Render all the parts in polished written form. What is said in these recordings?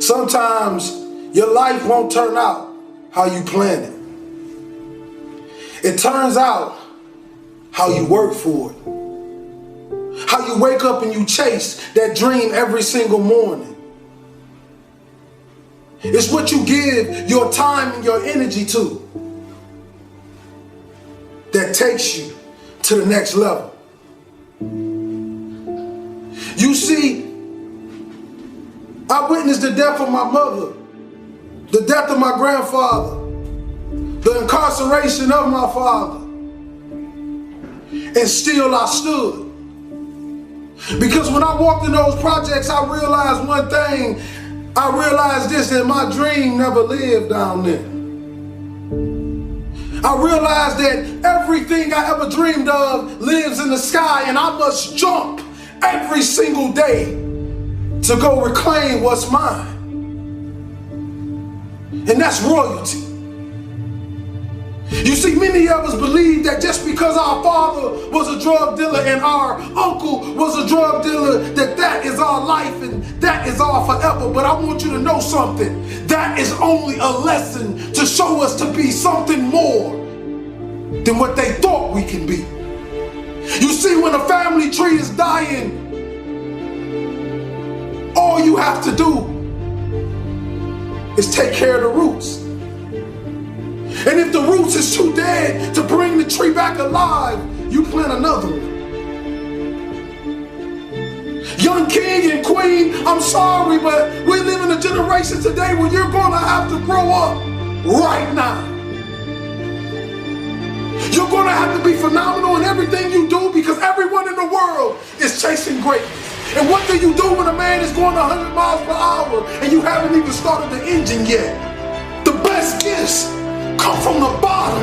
Sometimes your life won't turn out how you planned it. It turns out how you work for it. How you wake up and you chase that dream every single morning. It's what you give your time and your energy to that takes you to the next level. You see, I witnessed the death of my mother, the death of my grandfather, the incarceration of my father, and still I stood. Because when I walked in those projects, I realized one thing. I realized this, that my dream never lived down there. I realized that everything I ever dreamed of lives in the sky, and I must jump every single day to go reclaim what's mine. And that's royalty. You see, many of us believe that just because our father was a drug dealer and our uncle was a drug dealer, that is our life and that is our forever. But I want you to know something. That is only a lesson to show us to be something more than what they thought we can be. You see, when a family tree is dying, all you have to do is take care of the roots. And if the roots is too dead to bring the tree back alive, you plant another one. Young king and queen, I'm sorry, but we live in a generation today where you're gonna have to grow up right now. You're gonna have to be phenomenal in everything you do because everyone in the world is chasing greatness. And what do you do when a man is going 100 miles per hour and you haven't even started the engine yet? The best gifts come from the bottom.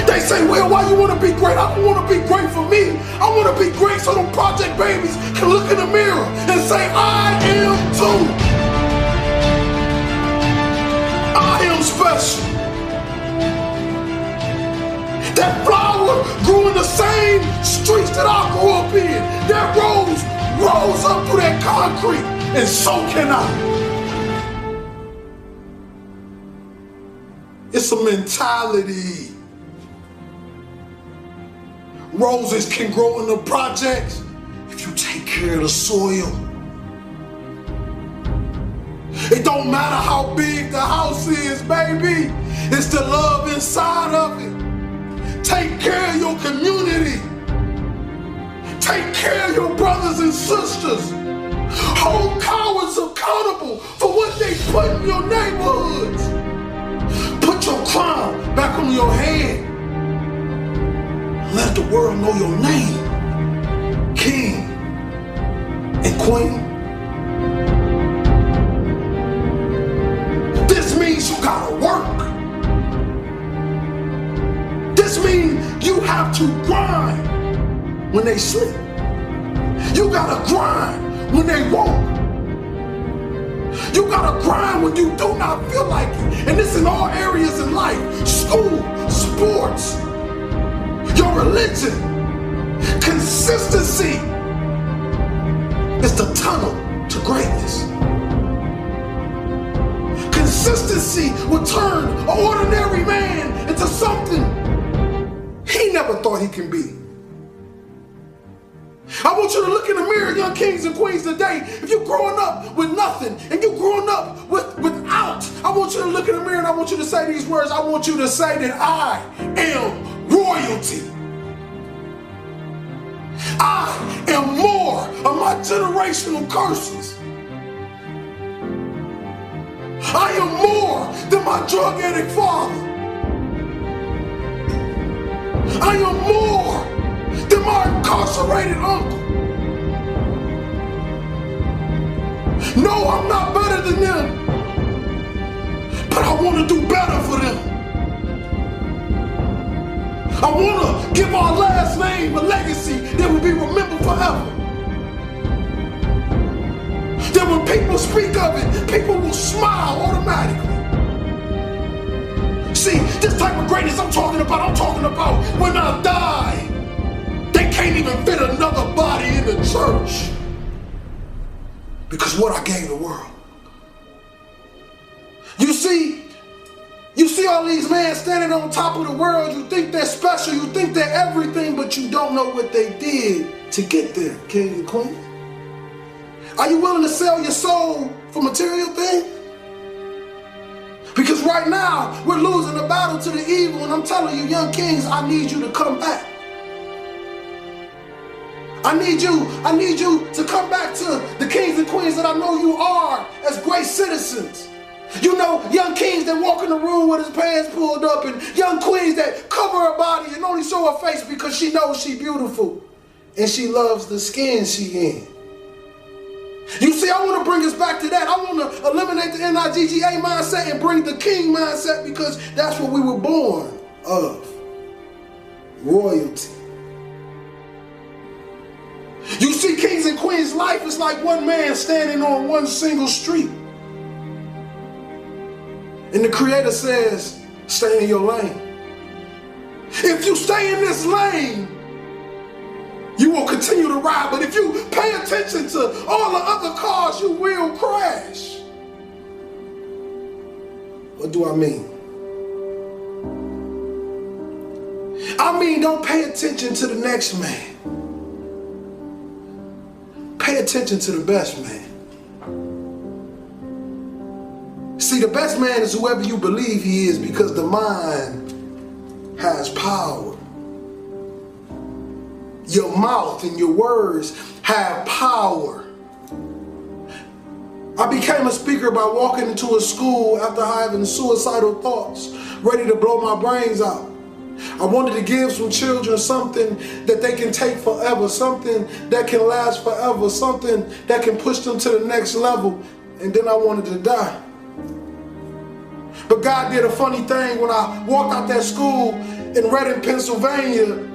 They say, well, why you want to be great? I don't want to be great for me. I want to be great so them project babies can look in the mirror and say, I am too. I am special. That flower grew in the same streets that I grew up in. That rose rose up through that concrete, and so can I. It's a mentality. Roses can grow in the projects if you take care of the soil. It don't matter how big the house is, baby. It's the love inside of it. Take care of your community. Take care of your brothers and sisters. Hold cowards accountable for what they put in your neighborhoods. Put your crown back on your head. Let the world know your name, king and queen. This means you gotta work. This means you have to grind when they sleep. You gotta grind when they walk. You gotta grind when you do not feel like it. And this in all areas in life. School, sports, your religion. Consistency is the tunnel to greatness. Consistency will turn an ordinary man into something he never thought he can be. I want you to look in the mirror, young kings and queens, today. If you're growing up with nothing and you're growing up without, I want you to look in the mirror and I want you to say these words. I want you to say that I am royalty. I am more of my generational curses. I am more than my drug addict father. I am more than my incarcerated uncle. No, I'm not better than them, but I want to do better for them. I want to give our last name a legacy that will be remembered forever. That when people speak of it, people will smile automatically. See, this type of greatness I'm talking about when I die, they can't even fit another body in the church. because what I gave the world. You see all these men standing on top of the world. You think they're special, you think they're everything, but you don't know what they did to get there, kings and queens. Are you willing to sell your soul for material things? Because right now, we're losing the battle to the evil, and I'm telling you, young kings, I need you to come back. I need you to come back to the kings and queens that I know you are as great citizens. You know, young kings that walk in the room with his pants pulled up, and young queens that cover her body and only show her face because she knows she's beautiful and she loves the skin she in. You see, I want to bring us back to that. I want to eliminate the NIGGA mindset and bring the king mindset, because that's what we were born of. Royalty. You see, kings and queens, life is like one man standing on one single street. And the Creator says, stay in your lane. If you stay in this lane, you will continue to ride. But if you pay attention to all the other cars, you will crash. What do I mean? I mean, don't pay attention to the next man. Pay attention to the best man. See, the best man is whoever you believe he is, because the mind has power. Your mouth and your words have power. I became a speaker by walking into a school after having suicidal thoughts, ready to blow my brains out. I wanted to give some children something that they can take forever, something that can last forever, something that can push them to the next level, and then I wanted to die. But God did a funny thing when I walked out that school in Reading, Pennsylvania.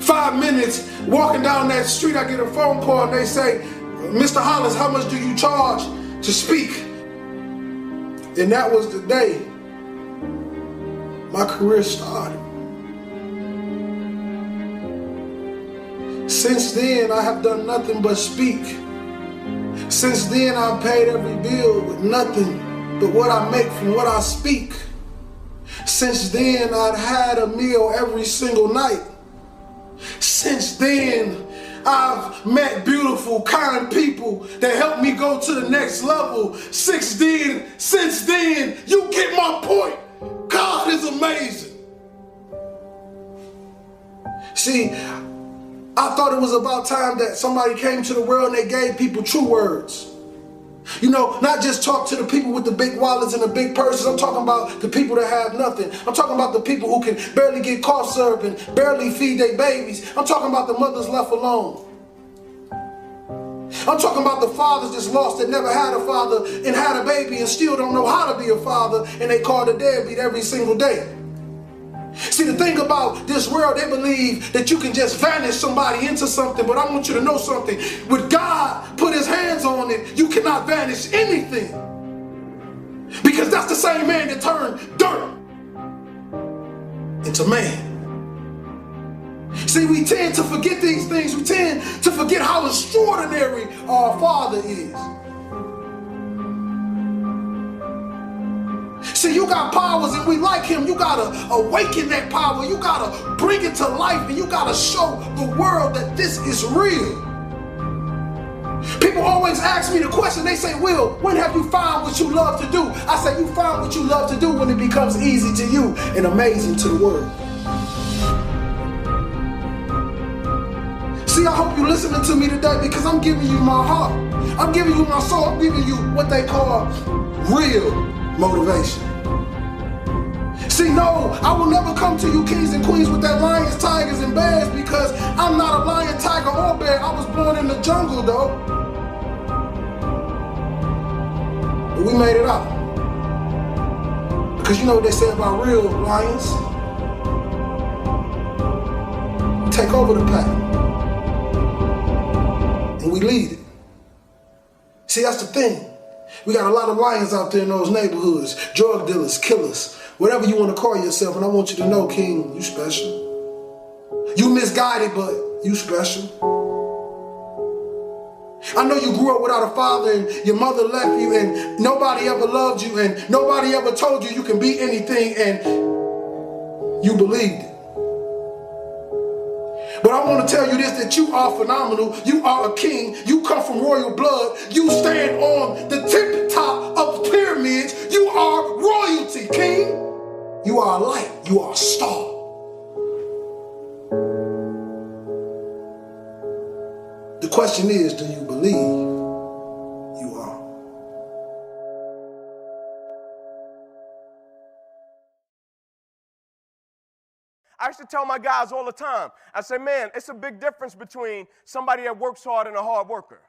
5 minutes walking down that street, I get a phone call and they say, Mr. Hollis, how much do you charge to speak? And that was the day my career started. Since then, I have done nothing but speak. Since then, I've paid every bill with nothing but what I make from what I speak. Since then, I've had a meal every single night. Since then, I've met beautiful, kind people that help me go to the next level. Since then, you get my point. God is amazing. See, I thought it was about time that somebody came to the world and they gave people true words. You know, not just talk to the people with the big wallets and the big purses. I'm talking about the people that have nothing. I'm talking about the people who can barely get cough syrup and barely feed their babies. I'm talking about the mothers left alone. I'm talking about the fathers that's lost that never had a father and had a baby and still don't know how to be a father, and they call the deadbeat every single day. See, the thing about this world, they believe that you can just vanish somebody into something, but I want you to know something. When God put his hands on it, you cannot vanish anything. Because that's the same man that turned dirt into man. See, we tend to forget these things. We tend to forget how extraordinary our Father is. See, you got powers and we like him. You got to awaken that power. You got to bring it to life, and you got to show the world that this is real. People always ask me the question. They say, Will, when have you found what you love to do? I say, you find what you love to do when it becomes easy to you and amazing to the world. See, I hope you're listening to me today, because I'm giving you my heart. I'm giving you my soul. I'm giving you what they call real motivation. See, no, I will never come to you kings and queens with that lions, tigers, and bears, because I'm not a lion, tiger, or bear. I was born in the jungle, though. But we made it out. Because you know what they say about real lions? We take over the pack. And we lead it. See, that's the thing. We got a lot of lions out there in those neighborhoods, drug dealers, killers, whatever you want to call yourself. And I want you to know, King, you special. You misguided, but you special. I know you grew up without a father and your mother left you and nobody ever loved you and nobody ever told you you can be anything and you believed it. But I want to tell you this, that you are phenomenal. You are a king. You come from royal blood. You stand on the tip top of the pyramids. You are royalty, king. You are a light. You are a star. The question is, do you believe you are? I used to tell my guys all the time, I say, man, it's a big difference between somebody that works hard and a hard worker.